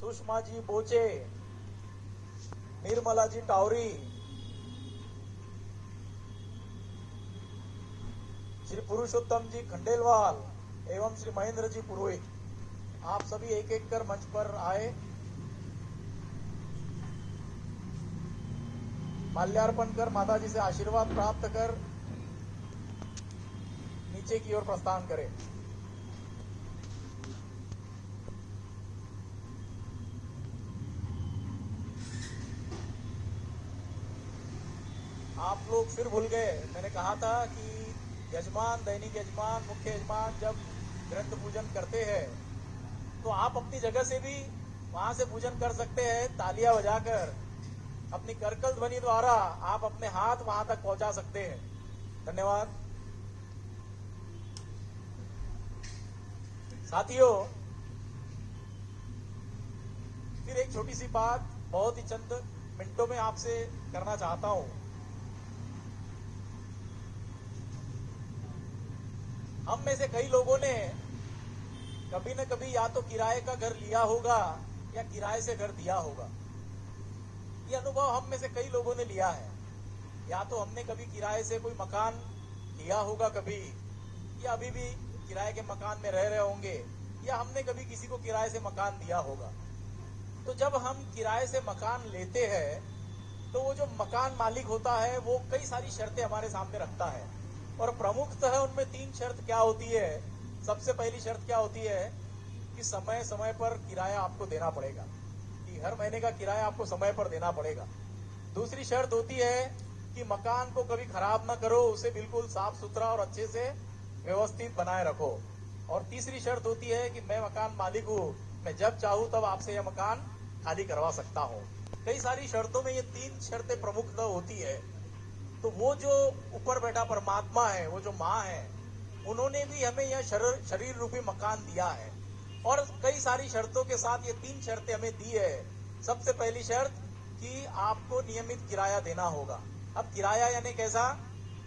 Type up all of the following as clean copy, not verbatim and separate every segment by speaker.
Speaker 1: सुषमा जी बोचे, निर्मला जी टावरी, श्री पुरुषोत्तम जी खंडेलवाल एवं श्री महेंद्र जी पुरोहित, आप सभी एक एक कर मंच पर आए। माल्यार्पण कर माता जी से आशीर्वाद प्राप्त कर नीचे की ओर प्रस्थान करें। आप लोग फिर भूल गए, मैंने कहा था कि यजमान, दैनिक यजमान, मुख्य यजमान जब ग्रंथ पूजन करते हैं तो आप अपनी जगह से भी वहां से पूजन कर सकते हैं। तालियां बजाकर अपनी करकल ध्वनि द्वारा आप अपने हाथ वहां तक पहुंचा सकते हैं। धन्यवाद। साथियों, फिर एक छोटी सी बात बहुत ही चंद मिनटों में आपसे करना चाहता हूं। हम में से कई लोगों ने कभी न कभी या तो किराए का घर लिया होगा या किराए से घर दिया होगा। ये अनुभव हम में से कई लोगों ने लिया है। या तो हमने कभी किराए से कोई मकान लिया होगा कभी, या अभी भी किराए के मकान में रह रहे होंगे, या हमने कभी किसी को किराए से मकान दिया होगा। तो जब हम किराए से मकान लेते हैं तो वो जो मकान मालिक होता है वो कई सारी शर्तें हमारे सामने रखता है, और प्रमुखतः उनमें 3 शर्त क्या होती है। सबसे पहली शर्त क्या होती है कि समय समय पर किराया आपको देना पड़ेगा, कि हर महीने का किराया आपको समय पर देना पड़ेगा। दूसरी शर्त होती है कि मकान को कभी खराब ना करो, उसे बिल्कुल साफ सुथरा और अच्छे से व्यवस्थित बनाए रखो। और तीसरी शर्त होती है कि मैं मकान मालिक हूँ, मैं जब चाहूँ तब आपसे यह मकान खाली करवा सकता हूँ। कई सारी शर्तों में ये 3 शर्तें प्रमुखतः होती है। तो वो जो ऊपर बैठा परमात्मा है, वो जो माँ है, उन्होंने भी हमें यह शरीर रूपी मकान दिया है, और कई सारी शर्तों के साथ ये 3 शर्तें हमें दी है। सबसे पहली शर्त कि आपको नियमित किराया देना होगा। अब किराया यानी कैसा?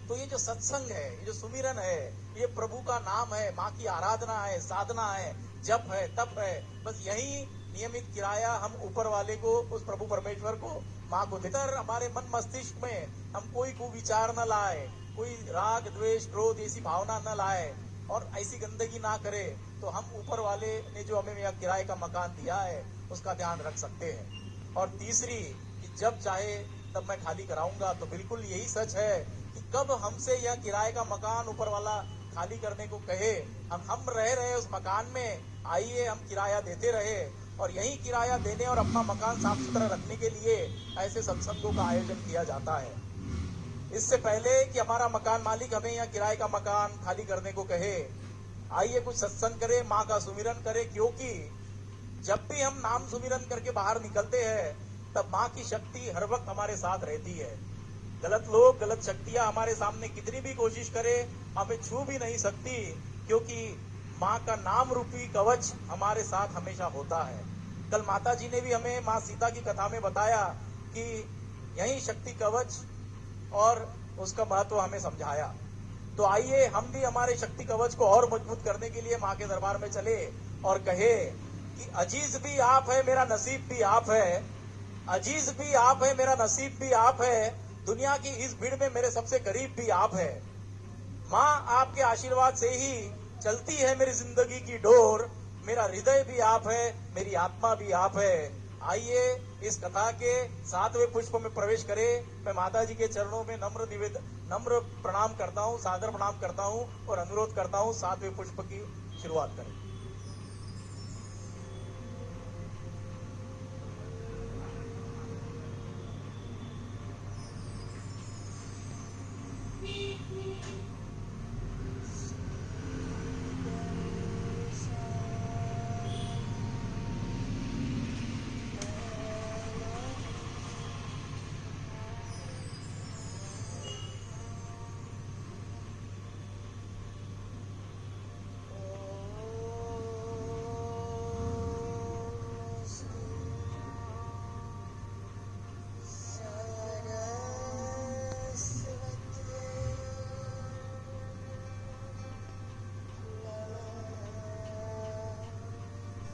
Speaker 1: तो ये जो सत्संग है, ये जो सुमिरन है, ये प्रभु का नाम है, माँ की आराधना है, साधना है, जप है, तप है, बस यही नियमित किराया हम ऊपर वाले को, उस प्रभु परमेश्वर को, माँ को देकर हमारे मन मस्तिष्क में हम कोई कुविचार न लाए, कोई राग द्वेष क्रोध ऐसी भावना न लाए और ऐसी गंदगी ना करे, तो हम ऊपर वाले ने जो हमें यह किराए का मकान दिया है उसका ध्यान रख सकते हैं। और तीसरी कि जब चाहे तब मैं खाली कराऊंगा। तो बिल्कुल यही सच है कि कब हमसे यह किराए का मकान ऊपर वाला खाली करने को कहे, हम रह रहे उस मकान में, आइए हम किराया देते रहे, और यही किराया देने और अपना मकान साफ सुथरा रखने के लिए ऐसे सत्संगों का आयोजन किया जाता है। इससे पहले कि हमारा मकान मालिक हमें यह किराए का मकान खाली करने को कहे, आइए कुछ सत्संग करें, माँ का सुमिरन करें, क्योंकि जब भी हम नाम सुमिरन करके बाहर निकलते हैं तब माँ की शक्ति हर वक्त हमारे साथ रहती है। गलत लोग, गलत शक्तियां हमारे सामने कितनी भी कोशिश करे हमें छू भी नहीं सकती, क्योंकि माँ का नाम रूपी कवच हमारे साथ हमेशा होता है। कल माता जी ने भी हमें माँ सीता की कथा में बताया कि यही शक्ति कवच और उसका महत्व हमें समझाया। तो आइए हम भी हमारे शक्ति कवच को और मजबूत करने के लिए माँ के दरबार में चले और कहे कि अजीज भी आप है, मेरा नसीब भी आप है, अजीज भी आप है, मेरा नसीब भी आप है, दुनिया की इस भीड़ में मेरे सबसे करीब भी आप है। माँ आपके आशीर्वाद से ही चलती है मेरी जिंदगी की डोर, मेरा हृदय भी आप है, मेरी आत्मा भी आप है। आइए इस कथा के 7वें पुष्प में प्रवेश करें। मैं माता जी के चरणों में नम्र प्रणाम करता हूँ, सादर प्रणाम करता हूँ और अनुरोध करता हूँ 7वें पुष्प की शुरुआत करें।